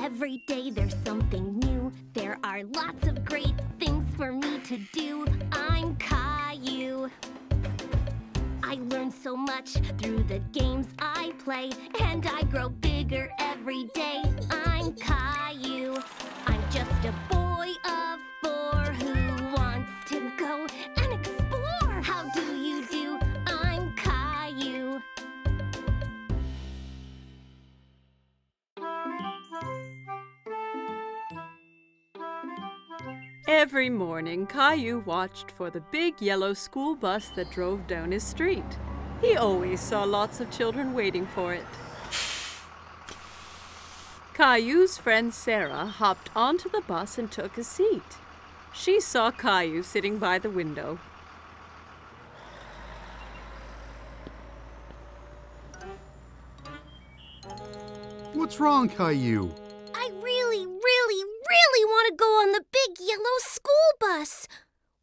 Every day there's something new. There are lots of great things for me to do. I'm Caillou. I learn so much through the games I play, and I grow bigger every day. I'm Caillou. I'm just a boy of 4 who wants to go and explore. How do you do? I'm Caillou. Every morning, Caillou watched for the big yellow school bus that drove down his street. He always saw lots of children waiting for it. Caillou's friend Sarah hopped onto the bus and took a seat. She saw Caillou sitting by the window. What's wrong, Caillou? I really want to go on the big yellow school bus.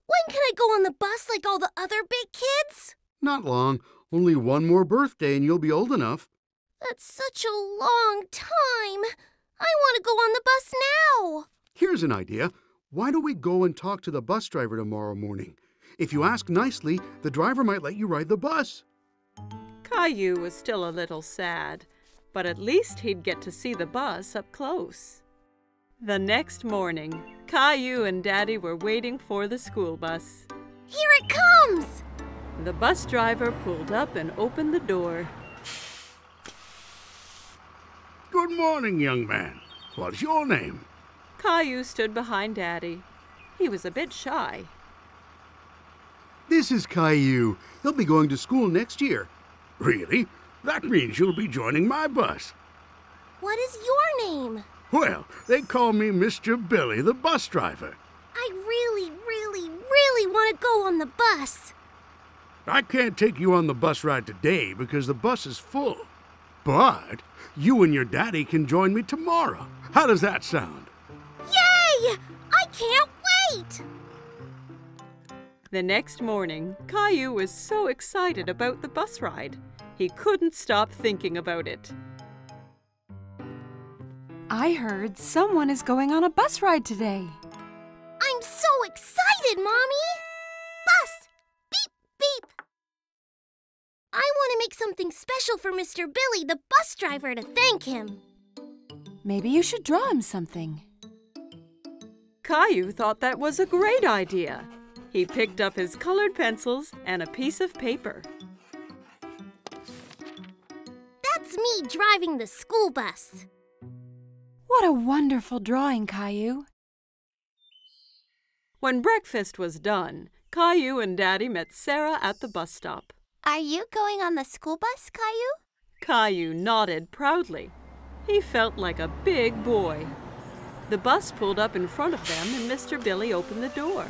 When can I go on the bus like all the other big kids? Not long. Only one more birthday and you'll be old enough. That's such a long time. I want to go on the bus now. Here's an idea. Why don't we go and talk to the bus driver tomorrow morning? If you ask nicely, the driver might let you ride the bus. Caillou was still a little sad, but at least he'd get to see the bus up close. The next morning, Caillou and Daddy were waiting for the school bus. Here it comes! The bus driver pulled up and opened the door. Good morning, young man. What's your name? Caillou stood behind Daddy. He was a bit shy. This is Caillou. He'll be going to school next year. Really? That means you'll be joining my bus. What is your name? Well, they call me Mr. Billy, the bus driver. I really want to go on the bus. I can't take you on the bus ride today because the bus is full. But you and your daddy can join me tomorrow. How does that sound? Yay! I can't wait! The next morning, Caillou was so excited about the bus ride. He couldn't stop thinking about it. I heard someone is going on a bus ride today. I'm so excited, Mommy! Bus! Beep, beep! I want to make something special for Mr. Billy, the bus driver, to thank him. Maybe you should draw him something. Caillou thought that was a great idea. He picked up his colored pencils and a piece of paper. That's me driving the school bus. What a wonderful drawing, Caillou. When breakfast was done, Caillou and Daddy met Sarah at the bus stop. Are you going on the school bus, Caillou? Caillou nodded proudly. He felt like a big boy. The bus pulled up in front of them and Mr. Billy opened the door.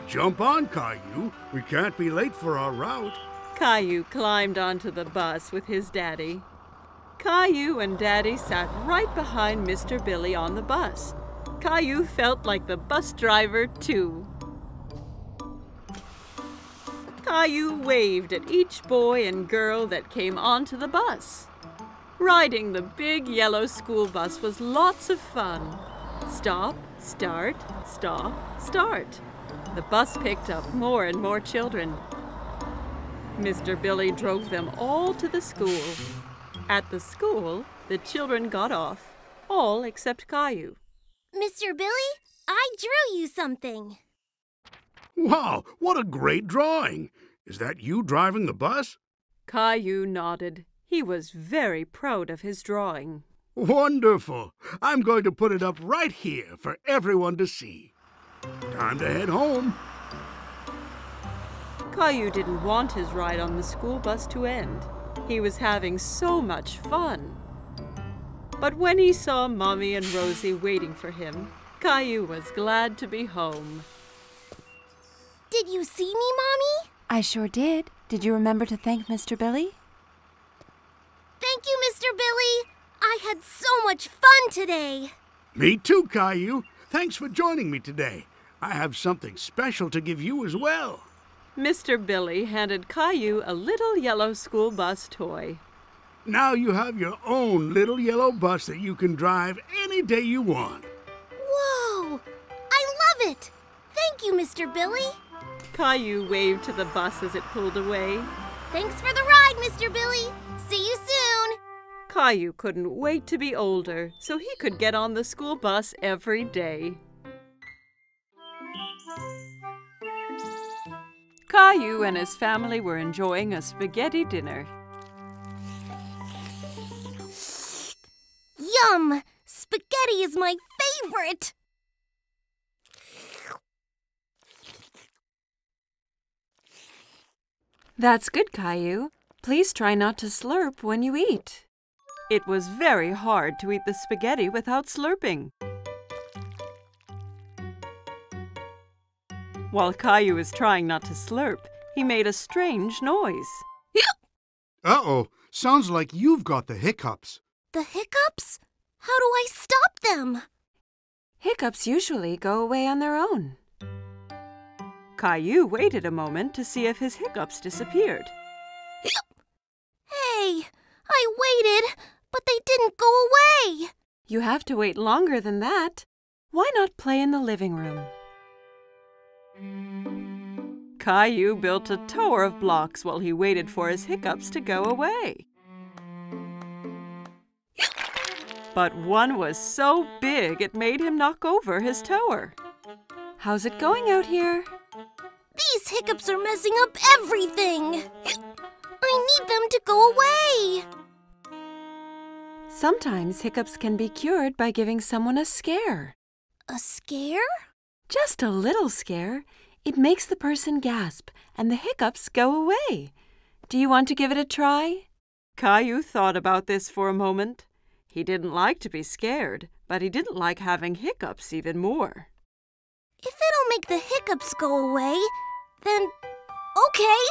Jump on, Caillou. We can't be late for our route. Caillou climbed onto the bus with his daddy. Caillou and Daddy sat right behind Mr. Billy on the bus. Caillou felt like the bus driver, too. Caillou waved at each boy and girl that came onto the bus. Riding the big yellow school bus was lots of fun. Stop, start, stop, start. The bus picked up more and more children. Mr. Billy drove them all to the school. At the school, the children got off, all except Caillou. Mr. Billy, I drew you something. Wow, what a great drawing. Is that you driving the bus? Caillou nodded. He was very proud of his drawing. Wonderful. I'm going to put it up right here for everyone to see. Time to head home. Caillou didn't want his ride on the school bus to end. He was having so much fun. But when he saw Mommy and Rosie waiting for him, Caillou was glad to be home. Did you see me, Mommy? I sure did. Did you remember to thank Mr. Billy? Thank you, Mr. Billy. I had so much fun today. Me too, Caillou. Thanks for joining me today. I have something special to give you as well. Mr. Billy handed Caillou a little yellow school bus toy. Now you have your own little yellow bus that you can drive any any day you want. Whoa! I love it! Thank you, Mr. Billy. Caillou waved to the bus as it pulled away. Thanks for the ride, Mr. Billy. See you soon. Caillou couldn't wait to be older so he could get on the school bus every day. Caillou and his family were enjoying a spaghetti dinner. Yum! Spaghetti is my favorite! That's good, Caillou. Please try not to slurp when you eat. It was very hard to eat the spaghetti without slurping. While Caillou was trying not to slurp, he made a strange noise. Uh-oh, sounds like you've got the hiccups. The hiccups? How do I stop them? Hiccups usually go away on their own. Caillou waited a moment to see if his hiccups disappeared. Hey, I waited, but they didn't go away. You have to wait longer than that. Why not play in the living room? Caillou built a tower of blocks while he waited for his hiccups to go away. But one was so big it made him knock over his tower. How's it going out here? These hiccups are messing up everything. I need them to go away. Sometimes hiccups can be cured by giving someone a scare. A scare? Just a little scare. It makes the person gasp and the hiccups go away. Do you want to give it a try? Caillou thought about this for a moment. He didn't like to be scared, but he didn't like having hiccups even more. If it'll make the hiccups go away, then okay.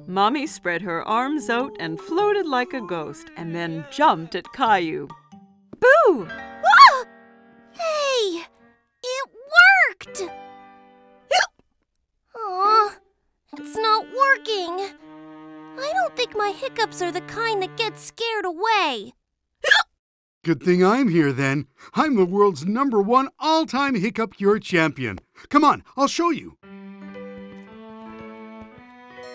Mommy spread her arms out and floated like a ghost and then jumped at Caillou. Boo! Ah! Hey, it worked! Aw, it's not working. I don't think my hiccups are the kind that get scared away. Good thing I'm here then. I'm the world's #1 all-time hiccup cure champion. Come on, I'll show you.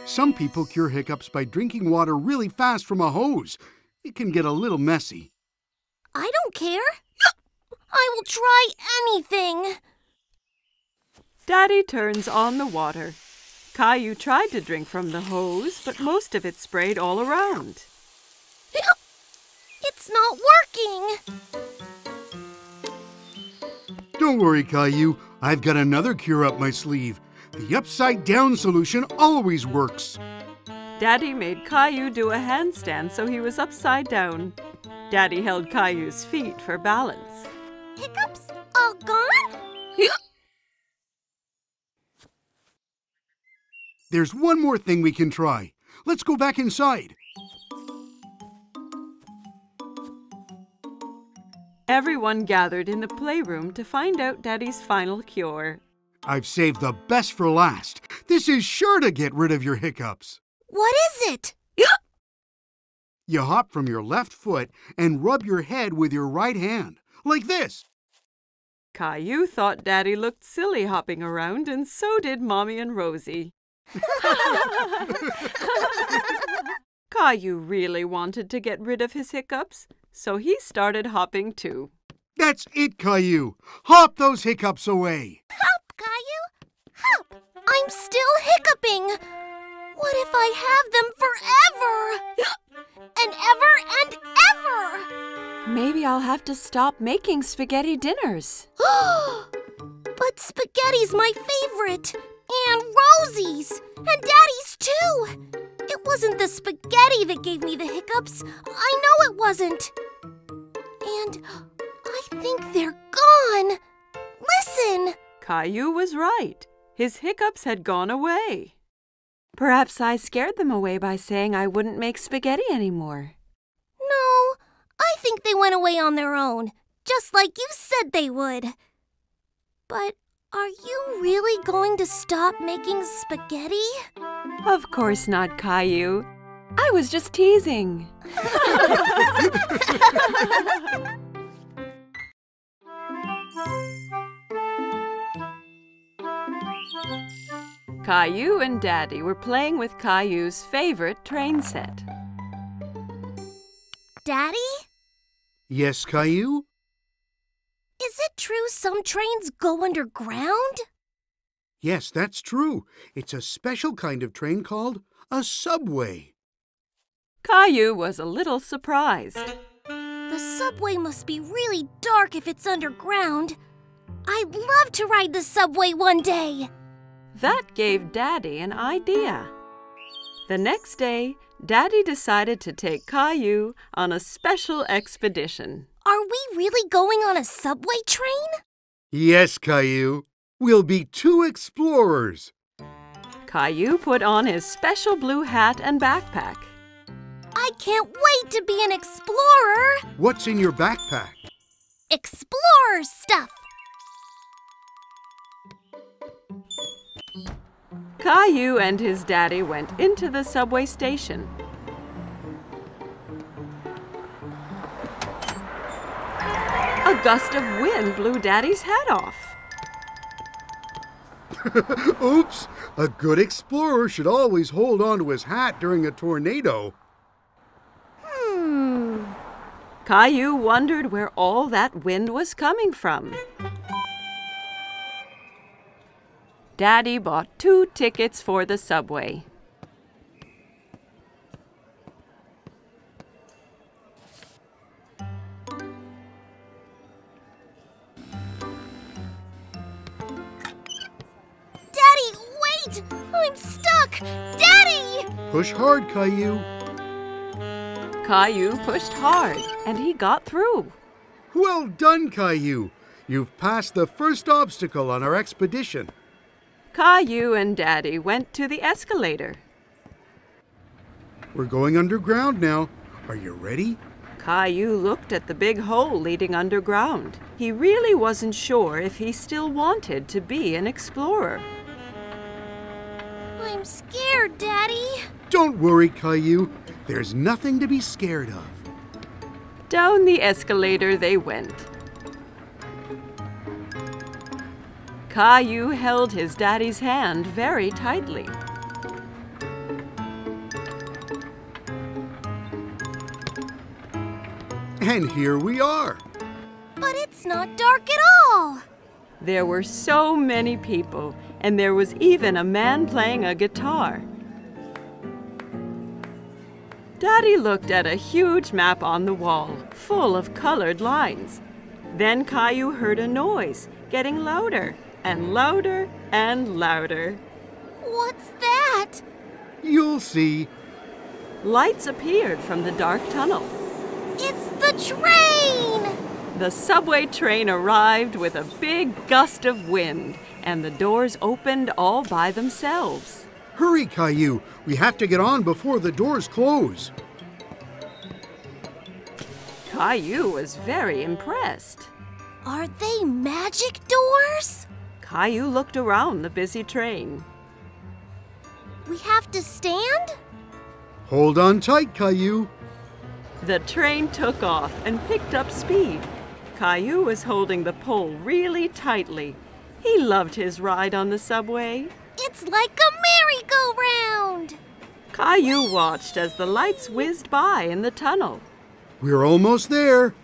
Some people cure hiccups by drinking water really fast from a hose. It can get a little messy. I don't care. I will try anything. Daddy turns on the water. Caillou tried to drink from the hose, but most of it sprayed all around. It's not working. Don't worry, Caillou. I've got another cure up my sleeve. The upside-down solution always works. Daddy made Caillou do a handstand so he was upside down. Daddy held Caillou's feet for balance. Hiccups all gone? There's one more thing we can try. Let's go back inside. Everyone gathered in the playroom to find out Daddy's final cure. I've saved the best for last. This is sure to get rid of your hiccups. What is it? You hop from your left foot and rub your head with your right hand, like this. Caillou thought Daddy looked silly hopping around, and so did Mommy and Rosie. Caillou really wanted to get rid of his hiccups, so he started hopping too. That's it, Caillou. Hop those hiccups away. Hop, Caillou, hop. I'm still hiccuping. What if I have them forever? And ever and ever? Maybe I'll have to stop making spaghetti dinners. But spaghetti's my favorite. And Rosie's. And Daddy's too. It wasn't the spaghetti that gave me the hiccups. I know it wasn't. And I think they're gone. Listen. Caillou was right. His hiccups had gone away. Perhaps I scared them away by saying I wouldn't make spaghetti anymore. No, I think they went away on their own, just like you said they would. But are you really going to stop making spaghetti? Of course not, Caillou. I was just teasing. Caillou and Daddy were playing with Caillou's favorite train set. Daddy? Yes, Caillou? Is it true some trains go underground? Yes, that's true. It's a special kind of train called a subway. Caillou was a little surprised. The subway must be really dark if it's underground. I'd love to ride the subway one day. That gave Daddy an idea. The next day, Daddy decided to take Caillou on a special expedition. Are we really going on a subway train? Yes, Caillou. We'll be 2 explorers. Caillou put on his special blue hat and backpack. I can't wait to be an explorer. What's in your backpack? Explorer stuff. Caillou and his daddy went into the subway station. A gust of wind blew Daddy's hat off. Oops! A good explorer should always hold on to his hat during a tornado. Caillou wondered where all that wind was coming from. Daddy bought 2 tickets for the subway. Daddy, wait! I'm stuck! Daddy! Push hard, Caillou. Caillou pushed hard, and he got through. Well done, Caillou. You've passed the first obstacle on our expedition. Caillou and Daddy went to the escalator. We're going underground now. Are you ready? Caillou looked at the big hole leading underground. He really wasn't sure if he still wanted to be an explorer. I'm scared, Daddy. Don't worry, Caillou. There's nothing to be scared of. Down the escalator they went. Caillou held his daddy's hand very tightly. And here we are. But it's not dark at all. There were so many people, and there was even a man playing a guitar. Daddy looked at a huge map on the wall, full of colored lines. Then Caillou heard a noise, getting louder and louder and louder. What's that? You'll see. Lights appeared from the dark tunnel. It's the train! The subway train arrived with a big gust of wind, and the doors opened all by themselves. Hurry, Caillou. We have to get on before the doors close. Caillou was very impressed. Are they magic doors? Caillou looked around the busy train. We have to stand? Hold on tight, Caillou. The train took off and picked up speed. Caillou was holding the pole really tightly. He loved his ride on the subway. It's like a merry-go-round! Caillou watched as the lights whizzed by in the tunnel. We're almost there.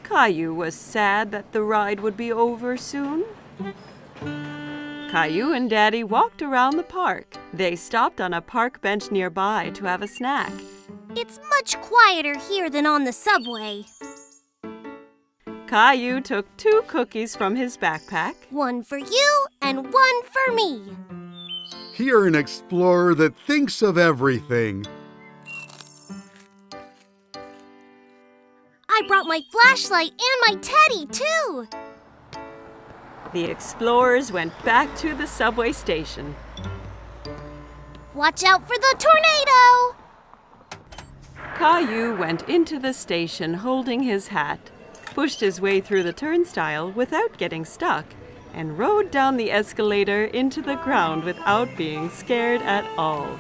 Caillou was sad that the ride would be over soon. Caillou and Daddy walked around the park. They stopped on a park bench nearby to have a snack. It's much quieter here than on the subway. Caillou took 2 cookies from his backpack. One for you and one for me. You're an explorer that thinks of everything. I brought my flashlight and my teddy, too. The explorers went back to the subway station. Watch out for the tornado! Caillou went into the station holding his hat, pushed his way through the turnstile without getting stuck, and rode down the escalator into the ground without being scared at all.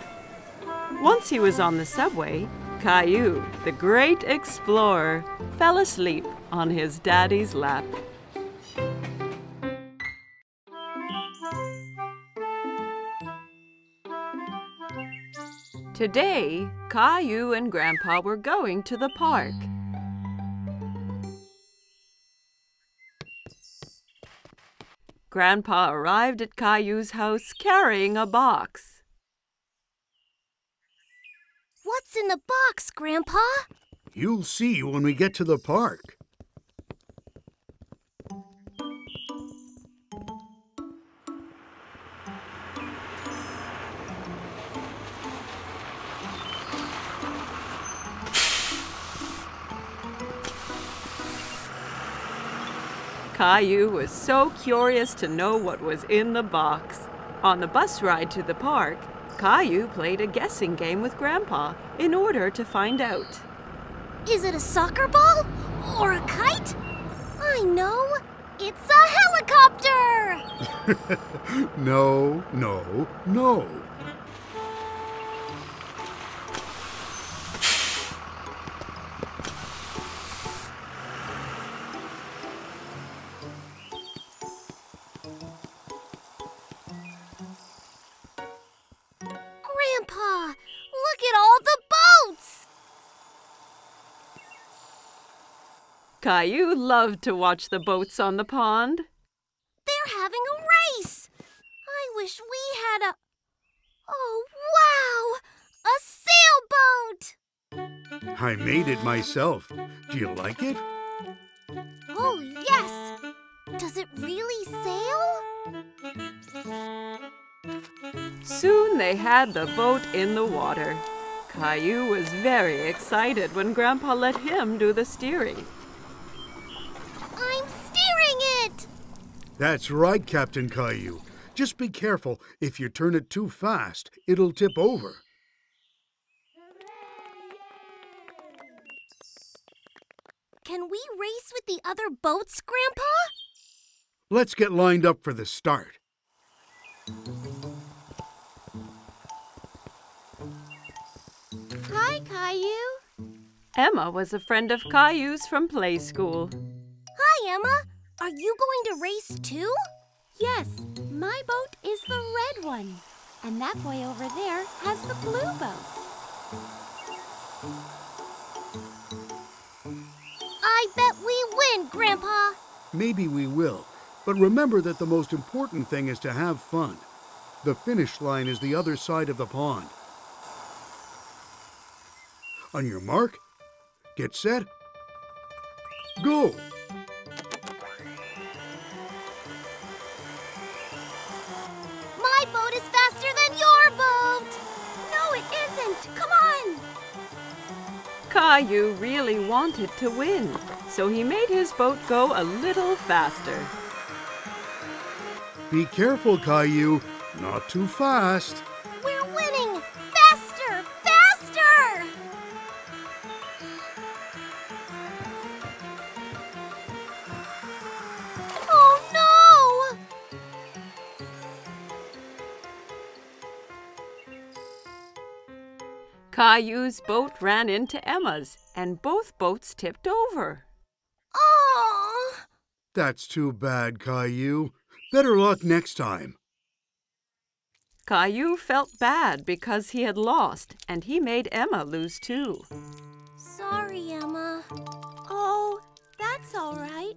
Once he was on the subway, Caillou, the great explorer, fell asleep on his daddy's lap. Today, Caillou and Grandpa were going to the park. Grandpa arrived at Caillou's house carrying a box. What's in the box, Grandpa? You'll see when we get to the park. Caillou was so curious to know what was in the box. On the bus ride to the park, Caillou played a guessing game with Grandpa in order to find out. Is it a soccer ball or a kite? I know. It's a helicopter! No, no, no. Grandpa, look at all the boats! Caillou loved to watch the boats on the pond. They're having a race! I wish we had a... Oh, wow! A sailboat! I made it myself. Do you like it? Oh, yes! Does it really sail? Soon they had the boat in the water. Caillou was very excited when Grandpa let him do the steering. I'm steering it! That's right, Captain Caillou. Just be careful. If you turn it too fast, it'll tip over. Can we race with the other boats, Grandpa? Let's get lined up for the start. Hi, Caillou. Emma was a friend of Caillou's from play school. Hi, Emma. Are you going to race too? Yes, my boat is the red one. And that boy over there has the blue boat. I bet we win, Grandpa. Maybe we will. But remember that the most important thing is to have fun. The finish line is the other side of the pond. On your mark, get set, go! My boat is faster than your boat. No, it isn't. Come on. Caillou really wanted to win, so he made his boat go a little faster. Be careful, Caillou. Not too fast. We're winning. Faster, faster! Oh, no! Caillou's boat ran into Emma's, and both boats tipped over. Oh! That's too bad, Caillou. Better luck next time. Caillou felt bad because he had lost, and he made Emma lose too. Sorry, Emma. Oh, that's all right.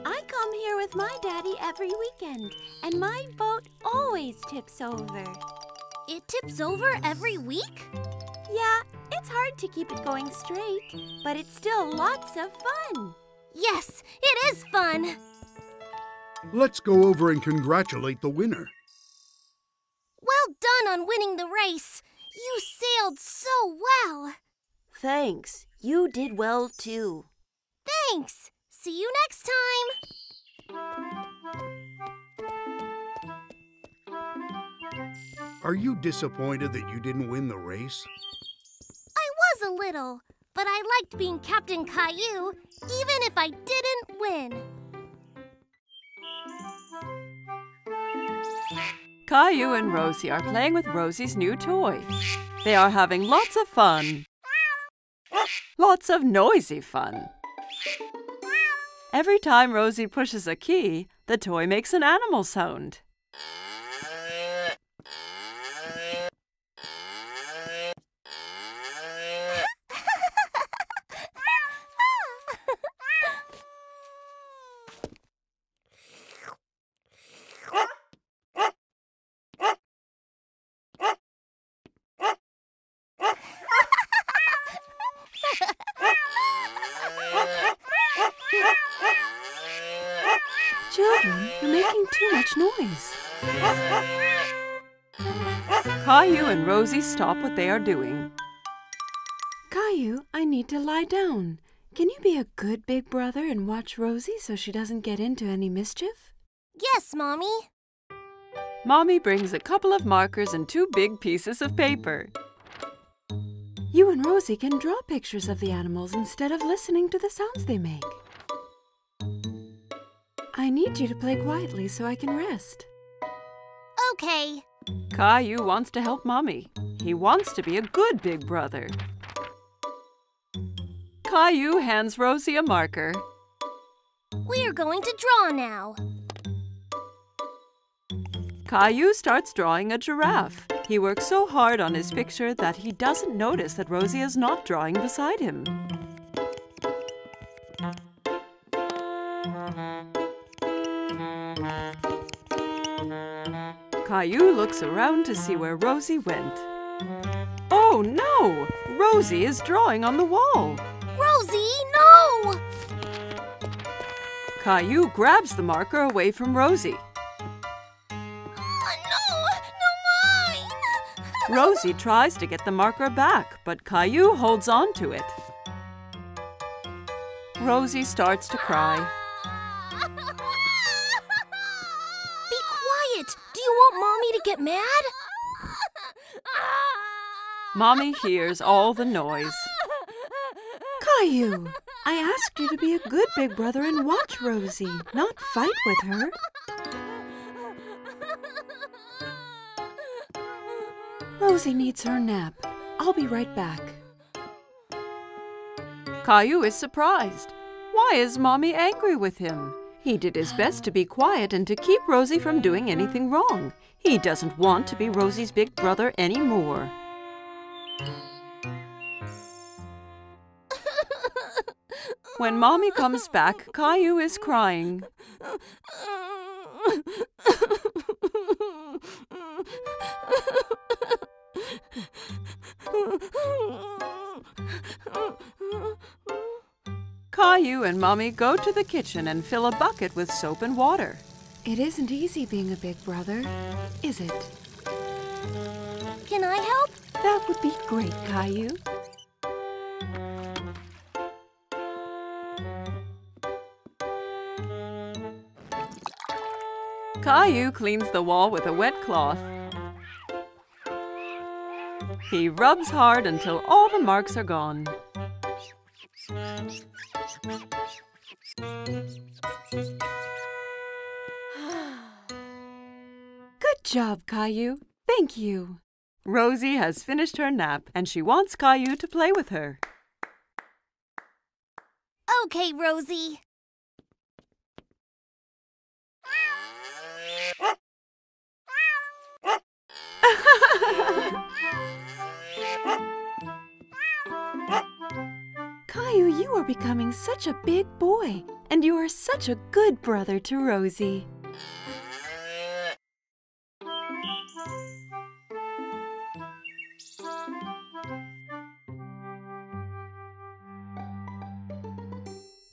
I come here with my daddy every weekend, and my boat always tips over. It tips over every week? Yeah, it's hard to keep it going straight, but it's still lots of fun. Yes, it is fun. Let's go over and congratulate the winner. Well done on winning the race. You sailed so well. Thanks. You did well, too. Thanks. See you next time. Are you disappointed that you didn't win the race? I was a little, but I liked being Captain Caillou, even if I didn't win. Caillou and Rosie are playing with Rosie's new toy. They are having lots of fun. Lots of noisy fun. Every time Rosie pushes a key, the toy makes an animal sound. Children, you're making too much noise. Caillou and Rosie stop what they are doing. Caillou, I need to lie down. Can you be a good big brother and watch Rosie so she doesn't get into any mischief? Yes, Mommy. Mommy brings a couple of markers and 2 big pieces of paper. You and Rosie can draw pictures of the animals instead of listening to the sounds they make. I need you to play quietly so I can rest. Okay. Caillou wants to help Mommy. He wants to be a good big brother. Caillou hands Rosie a marker. We're going to draw now. Caillou starts drawing a giraffe. He works so hard on his picture that he doesn't notice that Rosie is not drawing beside him. Caillou looks around to see where Rosie went. Oh no! Rosie is drawing on the wall. Rosie, no! Caillou grabs the marker away from Rosie. No mine! Rosie tries to get the marker back, but Caillou holds on to it. Rosie starts to cry. Be quiet! Do you want Mommy to get mad? Mommy hears all the noise. Caillou, I asked you to be a good big brother and watch Rosie, not fight with her. Rosie needs her nap. I'll be right back. Caillou is surprised. Why is Mommy angry with him? He did his best to be quiet and to keep Rosie from doing anything wrong. He doesn't want to be Rosie's big brother anymore. When Mommy comes back, Caillou is crying. Caillou and Mommy go to the kitchen and fill a bucket with soap and water. It isn't easy being a big brother, is it? Can I help? That would be great, Caillou. Caillou cleans the wall with a wet cloth. He rubs hard until all the marks are gone. Good job, Caillou. Thank you. Rosie has finished her nap and she wants Caillou to play with her. Okay, Rosie. Caillou, you are becoming such a big boy, and you are such a good brother to Rosie.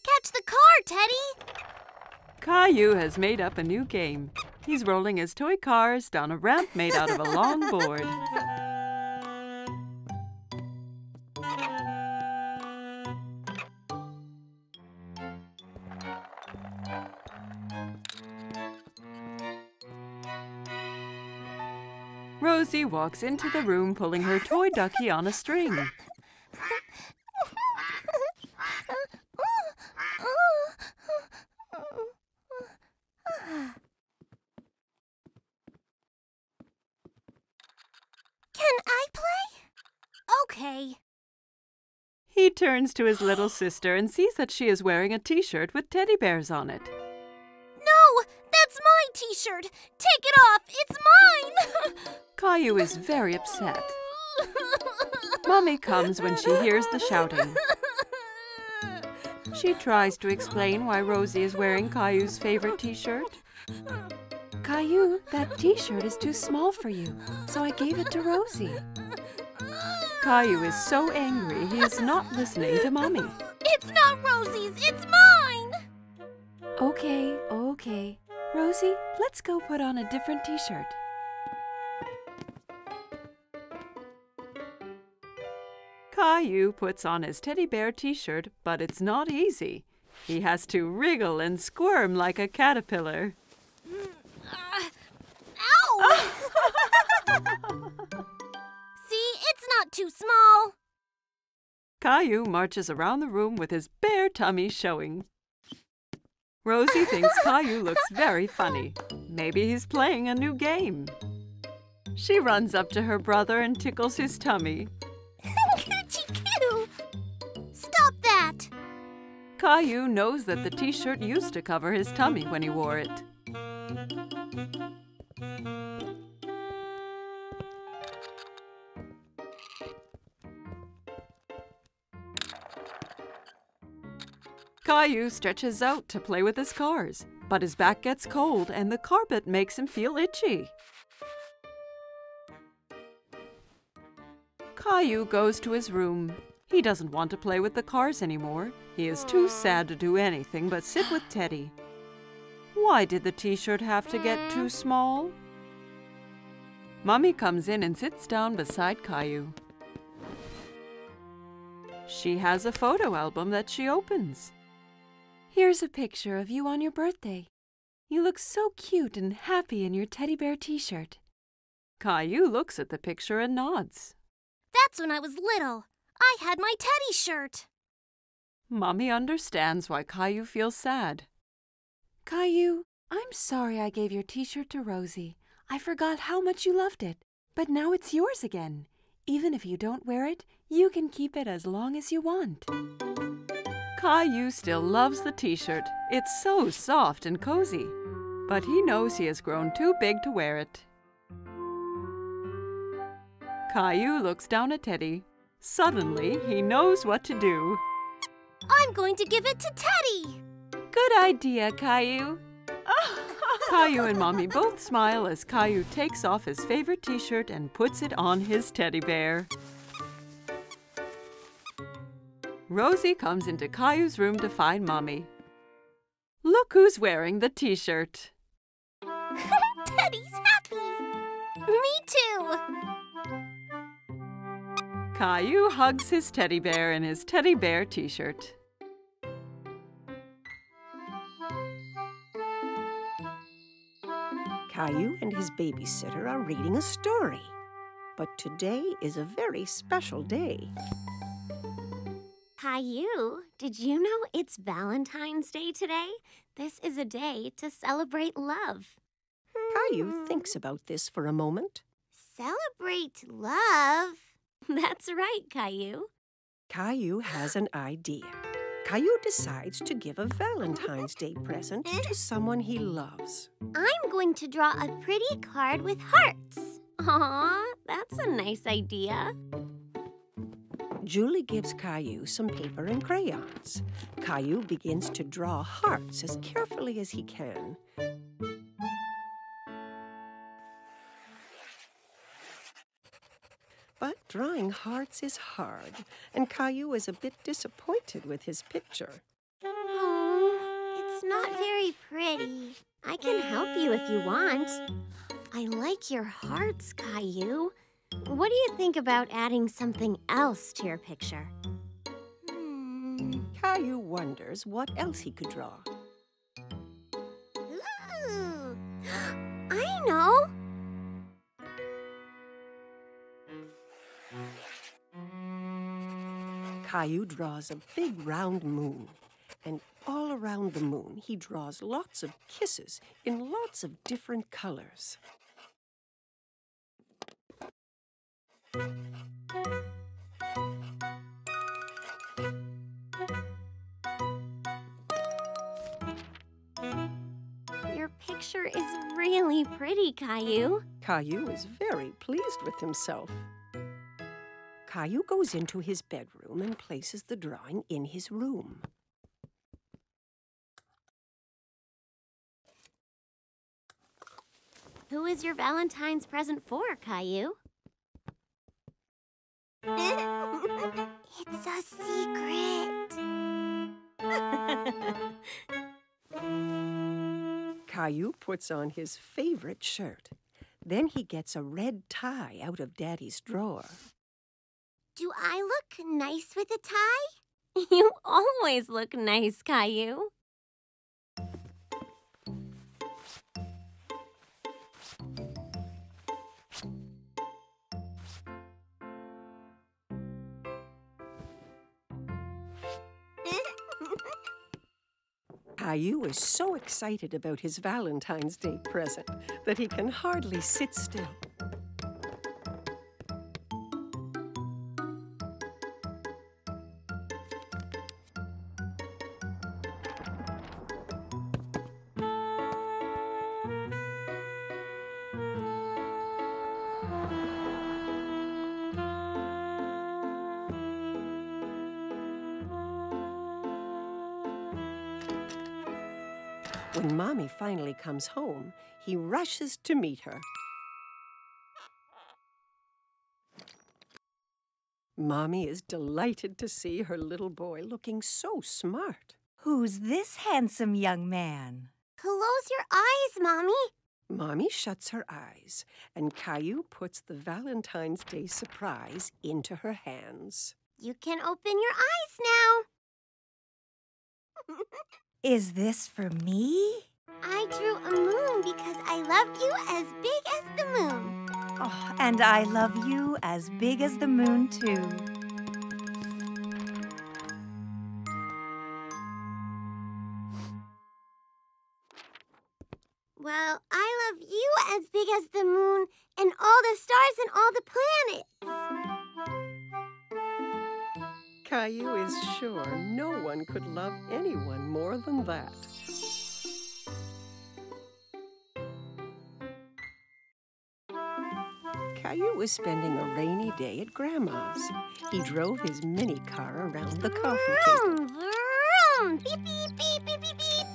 Catch the car, Teddy! Caillou has made up a new game. He's rolling his toy cars down a ramp made out of a long board. Rosie walks into the room pulling her toy ducky on a string. Can I play? Okay. He turns to his little sister and sees that she is wearing a t-shirt with teddy bears on it. No! That's my t-shirt! Take it off! It's mine! Caillou is very upset. Mommy comes when she hears the shouting. She tries to explain why Rosie is wearing Caillou's favorite t-shirt. Caillou, that t-shirt is too small for you, so I gave it to Rosie. Caillou is so angry he is not listening to Mommy. It's not Rosie's, it's mine! Okay. Okay, Rosie, let's go put on a different t-shirt. Caillou puts on his teddy bear t-shirt, but it's not easy. He has to wriggle and squirm like a caterpillar. Ow! See, it's not too small. Caillou marches around the room with his bare tummy showing. Rosie thinks Caillou looks very funny. Maybe he's playing a new game. She runs up to her brother and tickles his tummy. Coochie-coo! Stop that! Caillou knows that the t-shirt used to cover his tummy when he wore it. Caillou stretches out to play with his cars, but his back gets cold and the carpet makes him feel itchy. Caillou goes to his room. He doesn't want to play with the cars anymore. He is too sad to do anything but sit with Teddy. Why did the t-shirt have to get too small? Mommy comes in and sits down beside Caillou. She has a photo album that she opens. Here's a picture of you on your birthday. You look so cute and happy in your teddy bear t-shirt. Caillou looks at the picture and nods. That's when I was little. I had my Teddy shirt. Mommy understands why Caillou feels sad. Caillou, I'm sorry I gave your t-shirt to Rosie. I forgot how much you loved it, but now it's yours again. Even if you don't wear it, you can keep it as long as you want. Caillou still loves the t-shirt. It's so soft and cozy. But he knows he has grown too big to wear it. Caillou looks down at Teddy. Suddenly, he knows what to do. I'm going to give it to Teddy. Good idea, Caillou. Caillou and Mommy both smile as Caillou takes off his favorite t-shirt and puts it on his teddy bear. Rosie comes into Caillou's room to find Mommy. Look who's wearing the t-shirt. Teddy's happy. Me too. Caillou hugs his teddy bear in his teddy bear t-shirt. Caillou and his babysitter are reading a story. But today is a very special day. Caillou, did you know it's Valentine's Day today? This is a day to celebrate love. Caillou thinks about this for a moment. Celebrate love? That's right, Caillou. Caillou has an idea. Caillou decides to give a Valentine's Day present to someone he loves. I'm going to draw a pretty card with hearts. Aw, that's a nice idea. Julie gives Caillou some paper and crayons. Caillou begins to draw hearts as carefully as he can. But drawing hearts is hard, and Caillou is a bit disappointed with his picture. Oh, it's not very pretty. I can help you if you want. I like your hearts, Caillou. What do you think about adding something else to your picture? Caillou wonders what else he could draw. Ooh, I know. Caillou draws a big round moon, and all around the moon he draws lots of kisses in lots of different colors. Your picture is really pretty, Caillou. Caillou is very pleased with himself. Caillou goes into his bedroom and places the drawing in his room. Who is your Valentine's present for, Caillou? It's a secret. Caillou puts on his favorite shirt. Then he gets a red tie out of Daddy's drawer. Do I look nice with a tie? You always look nice, Caillou. Caillou is so excited about his Valentine's Day present that he can hardly sit still. When Mommy finally comes home, he rushes to meet her. Mommy is delighted to see her little boy looking so smart. Who's this handsome young man? Close your eyes, Mommy. Mommy shuts her eyes, and Caillou puts the Valentine's Day surprise into her hands. You can open your eyes now. Is this for me? I drew a moon because I love you as big as the moon. Oh, and I love you as big as the moon, too. Well, I love you as big as the moon and all the stars and all the planets. Caillou is sure no one could love anyone more than that. Caillou was spending a rainy day at Grandma's. He drove his mini car around the coffee table. Vroom, vroom. Beep, beep, beep, beep, beep, beep.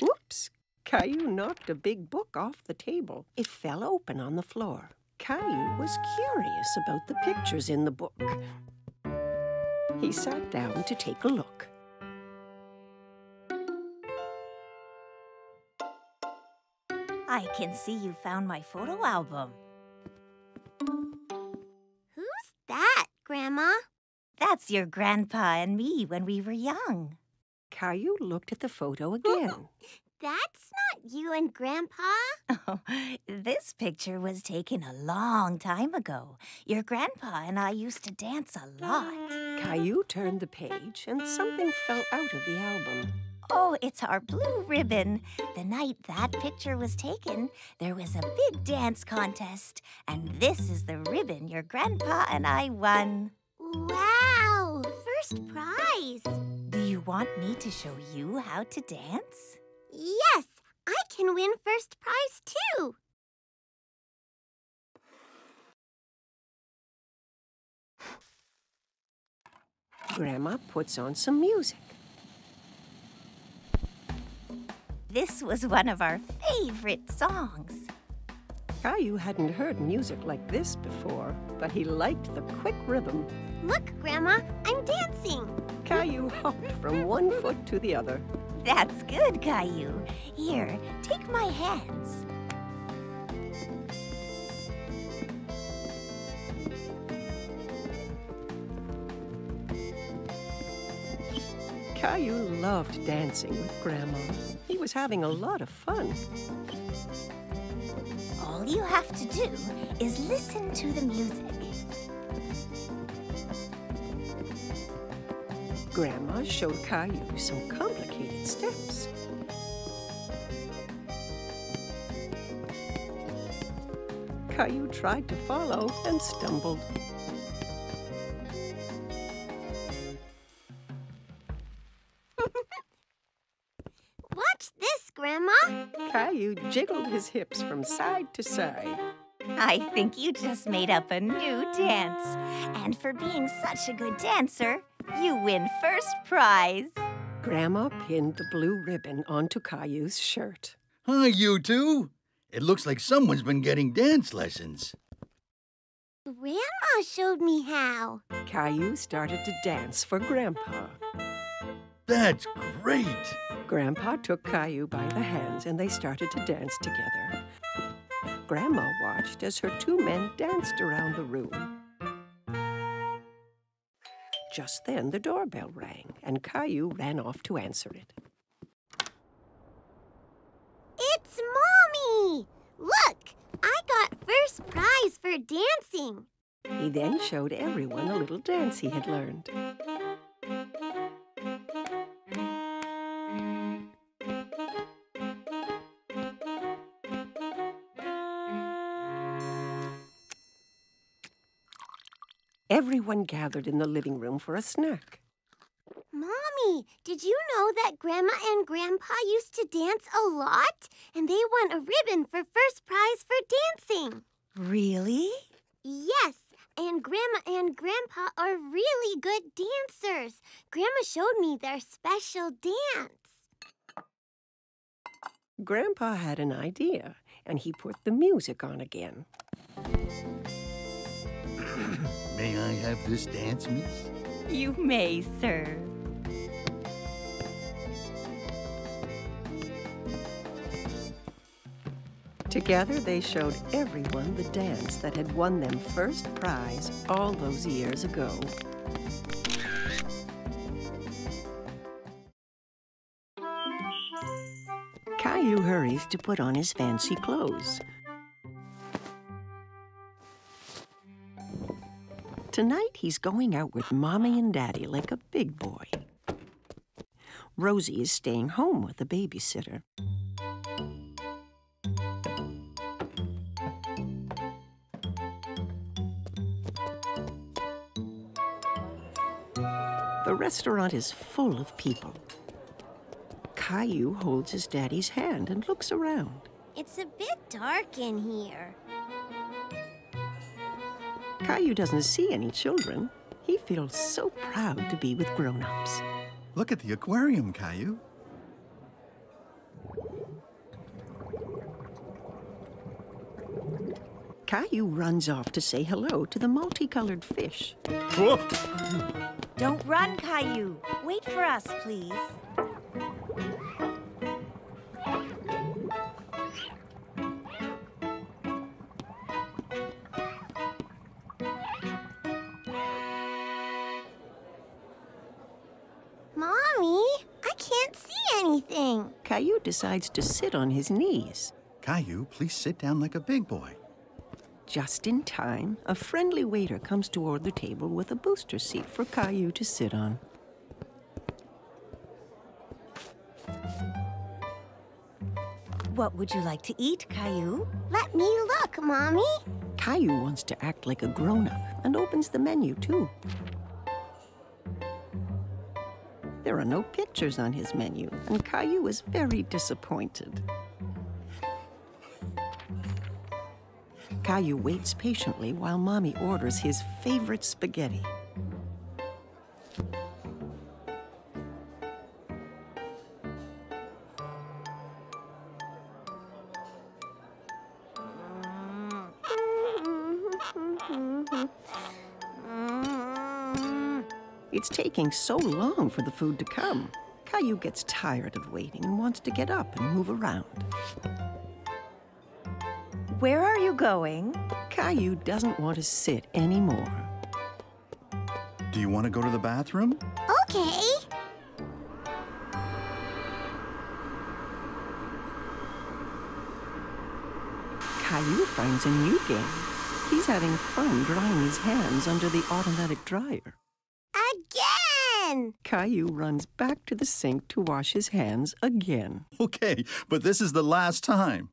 Whoops! Caillou knocked a big book off the table. It fell open on the floor. Caillou was curious about the pictures in the book. He sat down to take a look. I can see you found my photo album. Who's that, Grandma? That's your grandpa and me when we were young. Caillou looked at the photo again. That's not you and Grandpa. Oh, this picture was taken a long time ago. Your grandpa and I used to dance a lot. Caillou turned the page and something fell out of the album. Oh, it's our blue ribbon. The night that picture was taken, there was a big dance contest. And this is the ribbon your grandpa and I won. Wow, first prize. Do you want me to show you how to dance? Yes, I can win first prize too. Grandma puts on some music. This was one of our favorite songs. Caillou hadn't heard music like this before, but he liked the quick rhythm. Look, Grandma, I'm dancing. Caillou hopped from one foot to the other. That's good, Caillou. Here, take my hands. Caillou loved dancing with Grandma. He was having a lot of fun. All you have to do is listen to the music. Grandma showed Caillou some complicated steps. Caillou tried to follow and stumbled. Watch this, Grandma. Caillou jiggled his hips from side to side. I think you just made up a new dance. And for being such a good dancer, you win first prize. Grandma pinned the blue ribbon onto Caillou's shirt. Hi, you two. It looks like someone's been getting dance lessons. Grandma showed me how. Caillou started to dance for Grandpa. That's great. Grandpa took Caillou by the hands and they started to dance together. Grandma watched as her two men danced around the room. Just then the doorbell rang and Caillou ran off to answer it. It's Mommy! Look, I got first prize for dancing. He then showed everyone a little dance he had learned. Everyone gathered in the living room for a snack. Mommy, did you know that Grandma and Grandpa used to dance a lot? And they won a ribbon for first prize for dancing. Really? Yes, and Grandma and Grandpa are really good dancers. Grandma showed me their special dance. Grandpa had an idea, and he put the music on again. May I have this dance, miss? You may, sir. Together, they showed everyone the dance that had won them first prize all those years ago. Caillou hurries to put on his fancy clothes. Tonight, he's going out with Mommy and Daddy like a big boy. Rosie is staying home with a babysitter. The restaurant is full of people. Caillou holds his daddy's hand and looks around. It's a bit dark in here. Caillou doesn't see any children. He feels so proud to be with grown-ups. Look at the aquarium, Caillou. Caillou runs off to say hello to the multicolored fish. Whoa. Don't run, Caillou. Wait for us, please. Mommy, I can't see anything. Caillou decides to sit on his knees. Caillou, please sit down like a big boy. Just in time, a friendly waiter comes toward the table with a booster seat for Caillou to sit on. What would you like to eat, Caillou? Let me look, Mommy. Caillou wants to act like a grown-up and opens the menu, too. There are no pictures on his menu, and Caillou is very disappointed. Caillou waits patiently while Mommy orders his favorite spaghetti. It's taking so long for the food to come. Caillou gets tired of waiting and wants to get up and move around. Where are you going? Caillou doesn't want to sit anymore. Do you want to go to the bathroom? Okay. Caillou finds a new game. He's having fun drying his hands under the automatic dryer. Again! Caillou runs back to the sink to wash his hands again. Okay, but this is the last time.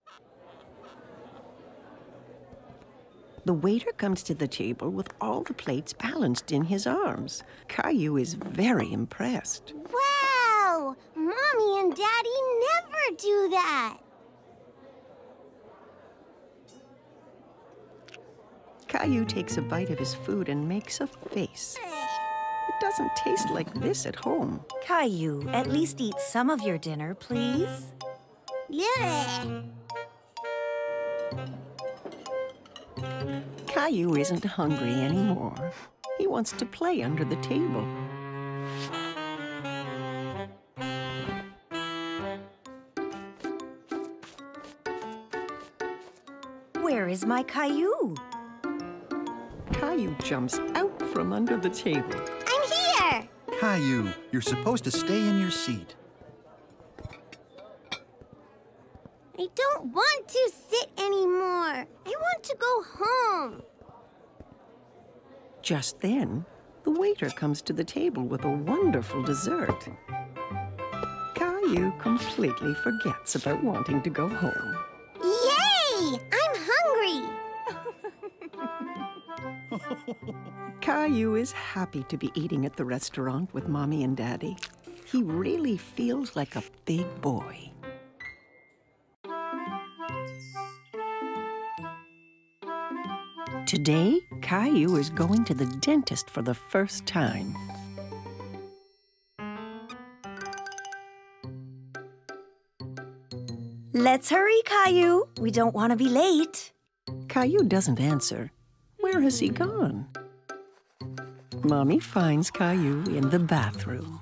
The waiter comes to the table with all the plates balanced in his arms. Caillou is very impressed. Wow! Mommy and Daddy never do that. Caillou takes a bite of his food and makes a face. It doesn't taste like this at home. Caillou, at least eat some of your dinner, please. Yeah. Caillou isn't hungry anymore. He wants to play under the table. Where is my Caillou? Caillou jumps out from under the table. I'm here! Caillou, you're supposed to stay in your seat. I don't want to sit anymore. I want to go home. Just then, the waiter comes to the table with a wonderful dessert. Caillou completely forgets about wanting to go home. Yay! I'm hungry. Caillou is happy to be eating at the restaurant with Mommy and Daddy. He really feels like a big boy. Today, Caillou is going to the dentist for the first time. Let's hurry, Caillou. We don't want to be late. Caillou doesn't answer. Where has he gone? Mommy finds Caillou in the bathroom.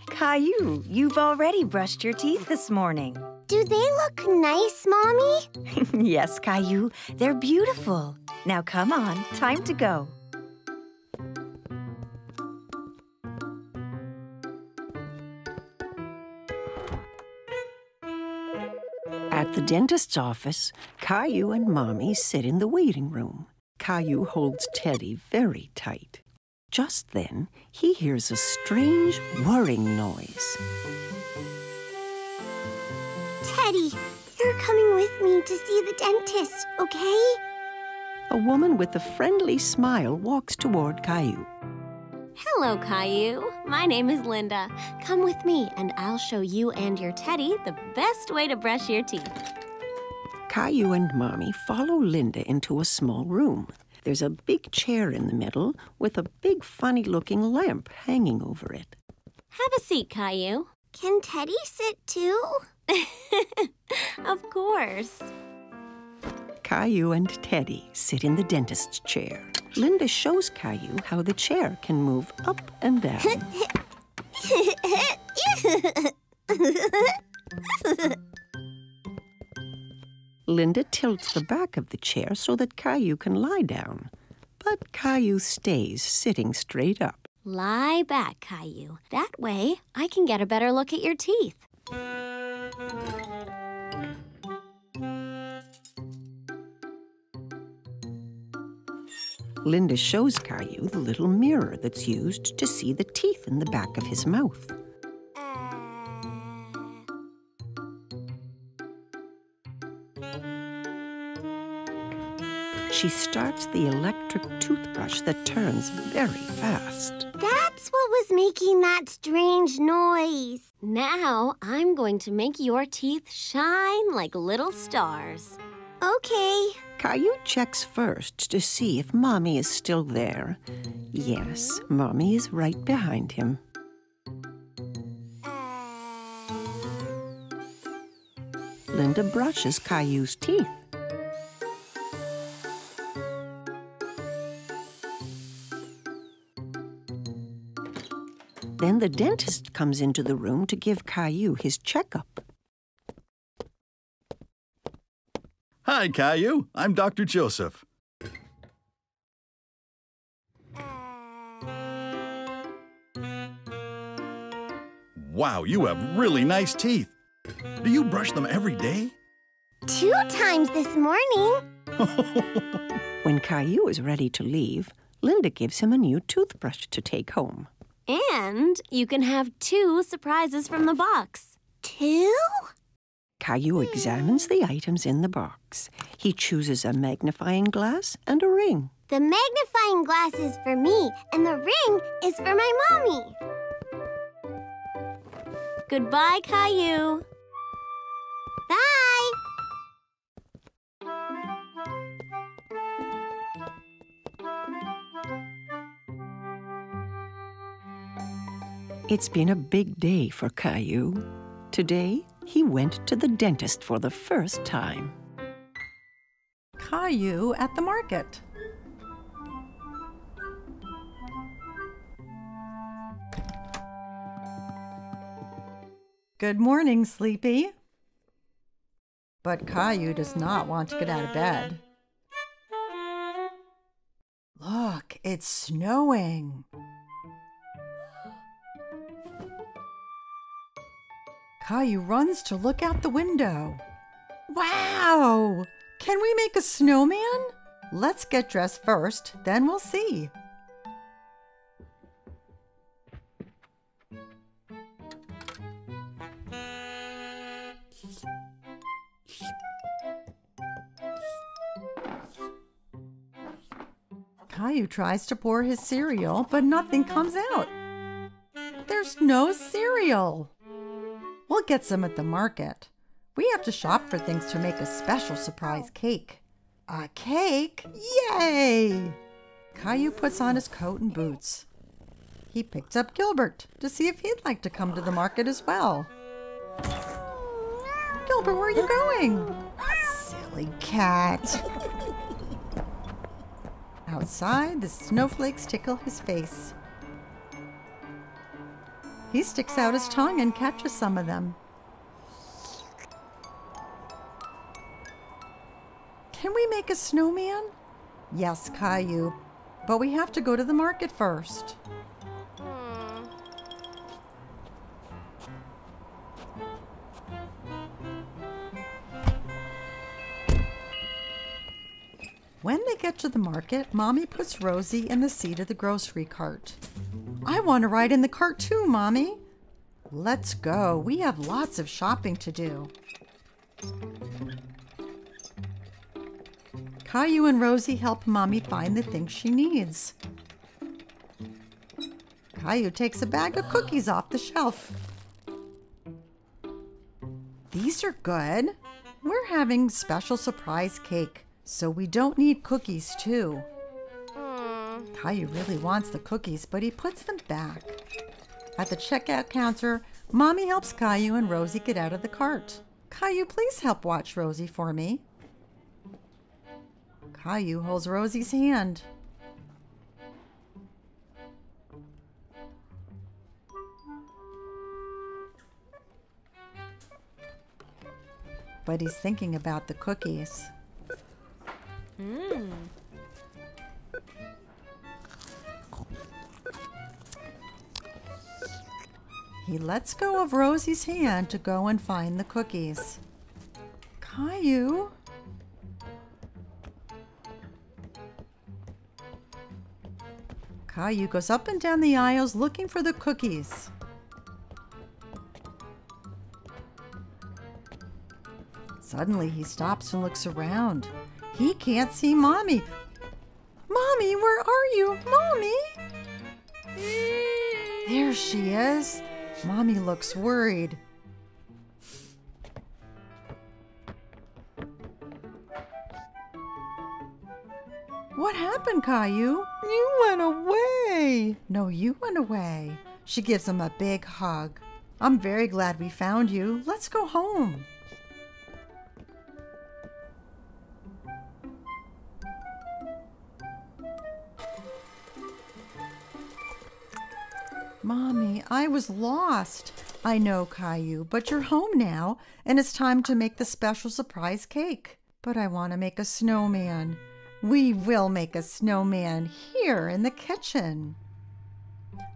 Caillou, you've already brushed your teeth this morning. Do they look nice, Mommy? Yes, Caillou, they're beautiful. Now come on, time to go. At the dentist's office, Caillou and Mommy sit in the waiting room. Caillou holds Teddy very tight. Just then, he hears a strange whirring noise. Teddy, you're coming with me to see the dentist, okay? A woman with a friendly smile walks toward Caillou. Hello, Caillou. My name is Linda. Come with me, and I'll show you and your Teddy the best way to brush your teeth. Caillou and Mommy follow Linda into a small room. There's a big chair in the middle with a big funny-looking lamp hanging over it. Have a seat, Caillou. Can Teddy sit too? Of course. Caillou and Teddy sit in the dentist's chair. Linda shows Caillou how the chair can move up and down. Linda tilts the back of the chair so that Caillou can lie down. But Caillou stays sitting straight up. Lie back, Caillou. That way, I can get a better look at your teeth. Linda shows Caillou the little mirror that's used to see the teeth in the back of his mouth. She starts the electric toothbrush that turns very fast. That's what was making that strange noise. Now, I'm going to make your teeth shine like little stars. Okay. Caillou checks first to see if Mommy is still there. Yes, Mommy is right behind him. Linda brushes Caillou's teeth. Then the dentist comes into the room to give Caillou his checkup. Hi, Caillou. I'm Dr. Joseph. Wow, you have really nice teeth. Do you brush them every day? 2 times this morning. When Caillou is ready to leave, Linda gives him a new toothbrush to take home. And you can have 2 surprises from the box. 2? Caillou examines the items in the box. He chooses a magnifying glass and a ring. The magnifying glass is for me, and the ring is for my mommy. Goodbye, Caillou. Bye. It's been a big day for Caillou. Today, he went to the dentist for the first time. Caillou at the market. Good morning, Sleepy. But Caillou does not want to get out of bed. Look, it's snowing. Caillou runs to look out the window. Wow! Can we make a snowman? Let's get dressed first, then we'll see. Caillou tries to pour his cereal, but nothing comes out. There's no cereal. We'll get some at the market. We have to shop for things to make a special surprise cake. A cake? Yay! Caillou puts on his coat and boots. He picks up Gilbert to see if he'd like to come to the market as well. Gilbert, where are you going? Silly cat. Outside, the snowflakes tickle his face. He sticks out his tongue and catches some of them. Can we make a snowman? Yes, Caillou, but we have to go to the market first. When they get to the market, Mommy puts Rosie in the seat of the grocery cart. I want to ride in the cart too, Mommy. Let's go. We have lots of shopping to do. Caillou and Rosie help Mommy find the things she needs. Caillou takes a bag of cookies off the shelf. These are good. We're having special surprise cake, so we don't need cookies too. Caillou really wants the cookies, but he puts them back. At the checkout counter, Mommy helps Caillou and Rosie get out of the cart. Caillou, please help watch Rosie for me. Caillou holds Rosie's hand. But he's thinking about the cookies. He lets go of Rosie's hand to go and find the cookies. Caillou? Caillou goes up and down the aisles looking for the cookies. Suddenly he stops and looks around. He can't see Mommy. Mommy, where are you? Mommy? There she is. Mommy looks worried. What happened, Caillou? You went away. No, you went away. She gives him a big hug. I'm very glad we found you. Let's go home. Mommy, I was lost. I know, Caillou, but you're home now, and it's time to make the special surprise cake. But I want to make a snowman. We will make a snowman here in the kitchen.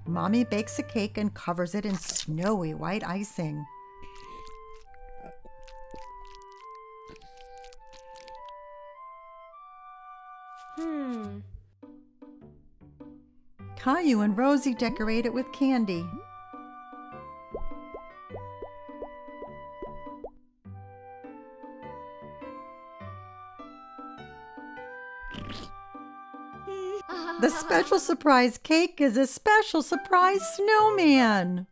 Mommy bakes a cake and covers it in snowy white icing. Caillou and Rosie decorate it with candy. The special surprise cake is a special surprise snowman.